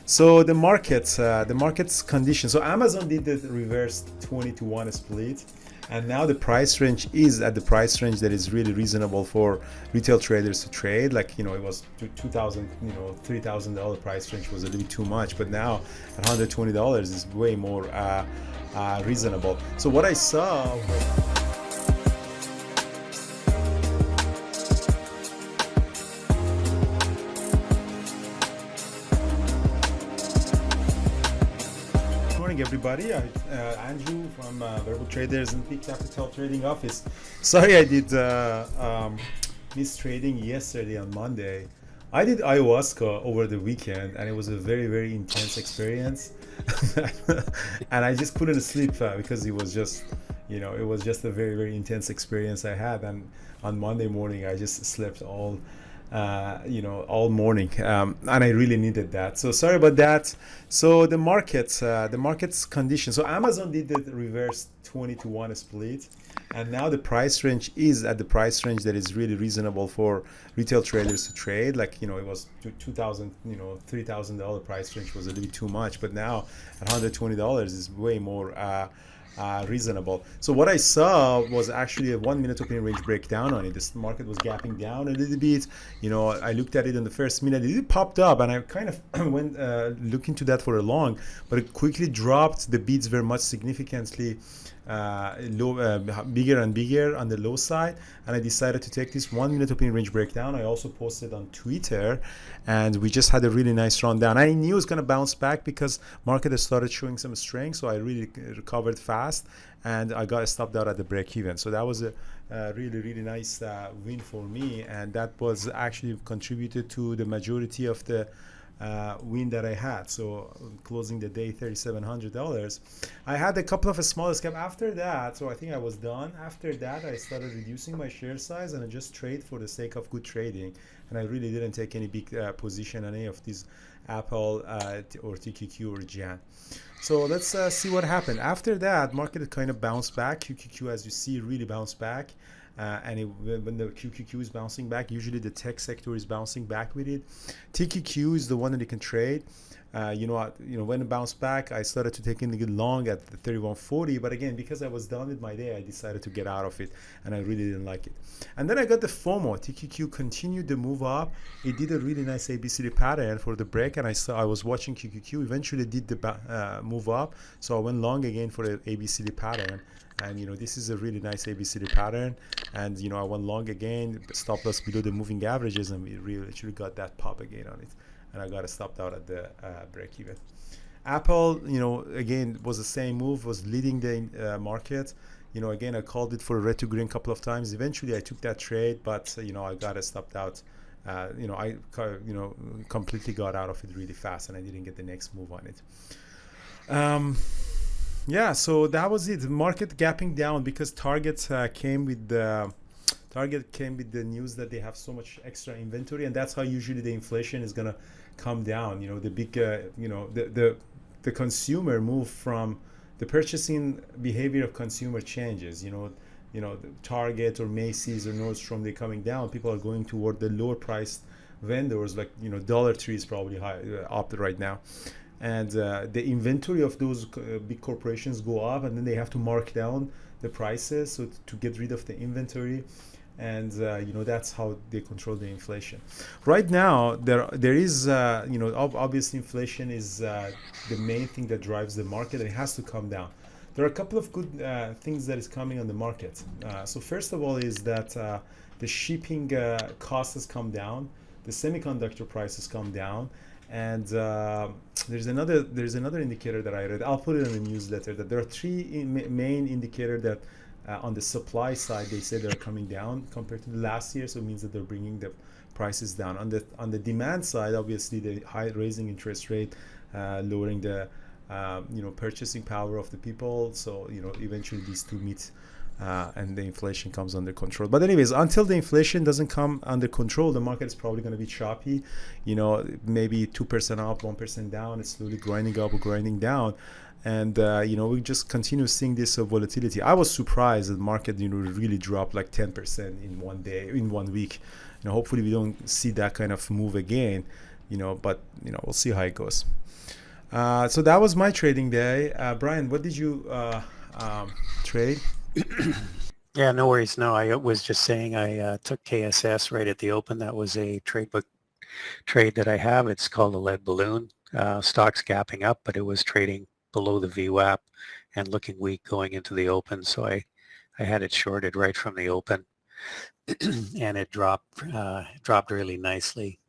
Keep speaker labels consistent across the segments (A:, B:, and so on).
A: So the market's condition. So Amazon did the reverse 20-to-1 split, and now the price range is at the price range that is really reasonable for retail traders to trade. Like it was 2,000, $3,000 price range was a little bit too much, but now at $120 is way more reasonable. So what I saw was morning, everybody. Andrew from Verbal Traders and Peak Capital Trading Office. Sorry, I did miss trading yesterday on Monday. I did ayahuasca over the weekend, and it was a very, very intense experience. And I just couldn't sleep because it was just a very, very intense experience I had. And on Monday morning, I just slept all morning, and I really needed that. So sorry about that. So the market's condition. So Amazon did the reverse 20-to-1 split, and now the price range is at the price range that is really reasonable for retail traders to trade. Like it was 2,000, $3,000 price range was a little bit too much, but now at $120 is way more reasonable. So what I saw was actually a 1 minute opening range breakdown on it. This market was gapping down a little bit. I looked at it in the first minute. It popped up, and I kind of went looking to that for a long, but it quickly dropped. The bids were much significantly bigger and bigger on the low side, and I decided to take this 1 minute opening range breakdown. I also posted on Twitter, and we just had a really nice run down. I knew it was going to bounce back because market has started showing some strength, so I really recovered fast, and I got stopped out at the break even. So that was a really, really nice win for me, and that was actually contributed to the majority of the win that I had. So closing the day $3,700. I had a couple of small scalp after that, so I think I was done. After that, I started reducing my share size, and I just trade for the sake of good trading, and I really didn't take any big position on any of these Apple or TQQ or Jan. So let's see what happened. After that, market kind of bounced back. QQQ, as you see, really bounced back. When the QQQ is bouncing back, usually the tech sector is bouncing back with it. TQQ is the one that you can trade. When it bounced back, I started to take in the long at the 31.40, but again, because I was done with my day, I decided to get out of it, and I really didn't like it. And then I got the FOMO. TQQ continued the move up. It did a really nice ABCD pattern for the break, and I was watching QQQ. Eventually did the move up, so I went long again for the ABCD pattern. And this is a really nice ABCD pattern, and I went long again, stop loss below the moving averages, and we really actually got that pop again on it, and I got it stopped out at the break even. Apple, again, was the same move, was leading the market. Again, I called it for a red to green a couple of times. Eventually I took that trade, but I got it stopped out. I completely got out of it really fast, and I didn't get the next move on it. Yeah, so that was it. Market gapping down because Target came with the news that they have so much extra inventory, and that's how usually the inflation is gonna come down. The big, the consumer move from the purchasing behavior of consumer changes. The Target or Macy's or Nordstrom, they're coming down. People are going toward the lower priced vendors, like Dollar Tree is probably high up right now. And the inventory of those big corporations go up, and then they have to mark down the prices so to get rid of the inventory, and that's how they control the inflation. Right now, there is obviously inflation is the main thing that drives the market, and it has to come down. There are a couple of good things that is coming on the market. So first of all is that the shipping cost has come down, the semiconductor prices come down. And there's another indicator that I read. I'll put it in the newsletter that there are three main indicators that on the supply side they say they're coming down compared to the last year. So it means that they're bringing the prices down. On the demand side, obviously the high raising interest rate, lowering the purchasing power of the people. So eventually these two meet. And the inflation comes under control. But anyways, until the inflation doesn't come under control, the market is probably going to be choppy. Maybe 2% up, 1% down. It's slowly grinding up or grinding down. And we just continue seeing this volatility. I was surprised that the market really dropped like 10% in one day, in 1 week. Hopefully we don't see that kind of move again. but we'll see how it goes. So that was my trading day. Brian, what did you trade?
B: Yeah, no worries. No, I was just saying I took KSS right at the open. That was a trade book trade that I have. It's called a lead balloon. Stock's gapping up, but it was trading below the VWAP and looking weak going into the open. So I had it shorted right from the open, and it dropped really nicely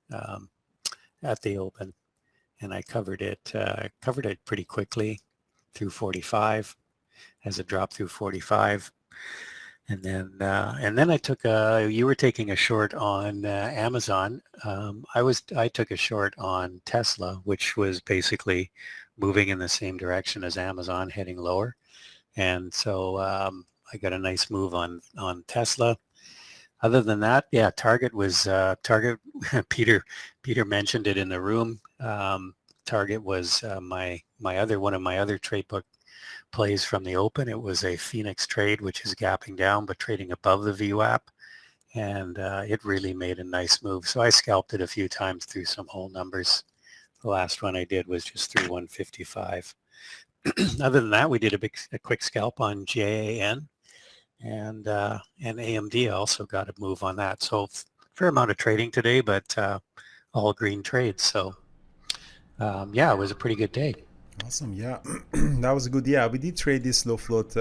B: at the open, and I covered it pretty quickly through 45 as it dropped through 45. And then I took you were taking a short on Amazon. I took a short on Tesla, which was basically moving in the same direction as Amazon, heading lower. And so I got a nice move on Tesla. Other than that, yeah, Target was Target. Peter mentioned it in the room. Target was one of my other trade book plays from the open. It was a Phoenix trade, which is gapping down but trading above the VWAP, and it really made a nice move. So I scalped it a few times through some whole numbers. The last one I did was just through 155. Other than that, we did a quick scalp on JAN, and AMD. Also got a move on that. So fair amount of trading today, but all green trades. So yeah, it was a pretty good day.
A: Awesome. Yeah, that was a good. Yeah, we did trade this low float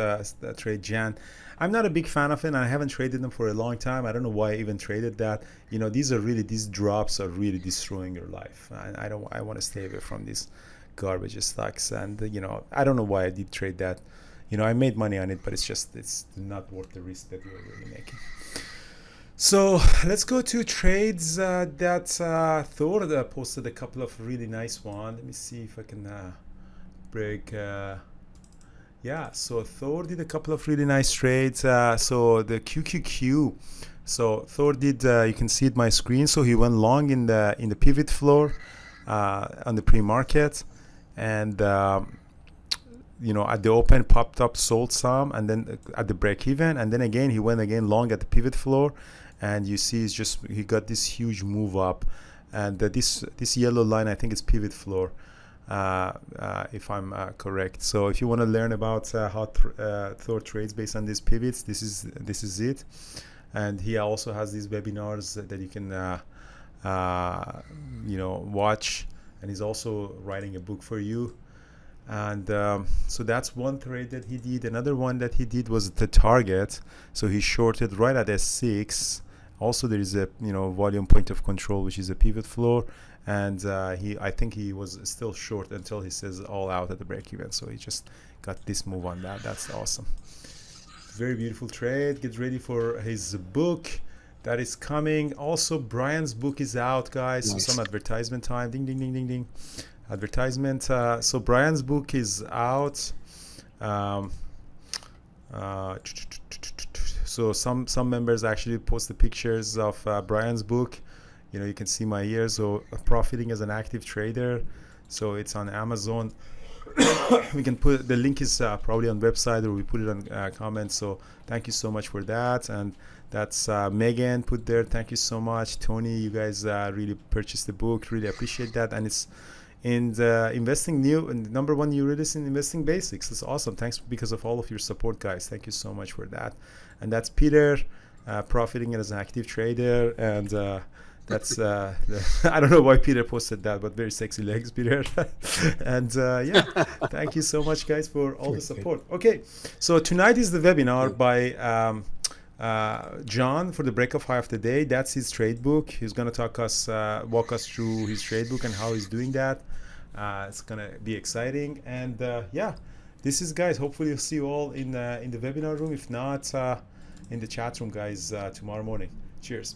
A: trade JAN. I'm not a big fan of it, and I haven't traded them for a long time. I don't know why I even traded that. These drops are really destroying your life. I want to stay away from these garbage stocks, and I don't know why I did trade that. I made money on it, but it's not worth the risk that you're really making. So let's go to trades that Thor posted a couple of really nice ones. Let me see if I can break. Yeah, so Thor did a couple of really nice trades. So the QQQ. So Thor did. You can see it my screen. So he went long in the pivot floor on the pre-market, and at the open popped up, sold some, and then at the break even, and then again he went again long at the pivot floor, and you see he got this huge move up, and this yellow line, I think it's pivot floor, if I'm correct. So if you want to learn about how Thor trades based on these pivots, this is it. And he also has these webinars that you can watch, and he's also writing a book for you. And so that's one trade that he did. Another one that he did was the Target. So he shorted right at S6. Also, there is a volume point of control, which is a pivot floor, and I think he was still short until he says all out at the break even. So he just got this move on that. That's awesome. Very beautiful trade. Get ready for his book that is coming. Also, Brian's book is out, guys. Nice. So some advertisement time. Ding ding ding ding ding. Advertisement. So Brian's book is out. So some members actually post the pictures of Brian's book. You can see my years. So profiting as an active trader. So it's on Amazon. We can put the link is probably on website, or we put it on comments. So thank you so much for that. And that's Megan put there. Thank you so much, Tony. You guys really purchased the book. Really appreciate that. And it's in the investing number one new release in investing basics. That's awesome. Thanks because of all of your support, guys. Thank you so much for that. And that's Peter, profiting as an active trader. And that's I don't know why Peter posted that, but very sexy legs, Peter. And yeah, thank you so much, guys, for all the support. Okay, so tonight is the webinar by John for the break-off high of the day. That's his trade book. He's gonna walk us through his trade book and how he's doing that. It's gonna be exciting. And yeah, this is, guys. Hopefully, you'll see you all in the webinar room. If not, in the chat room, guys, tomorrow morning. Cheers.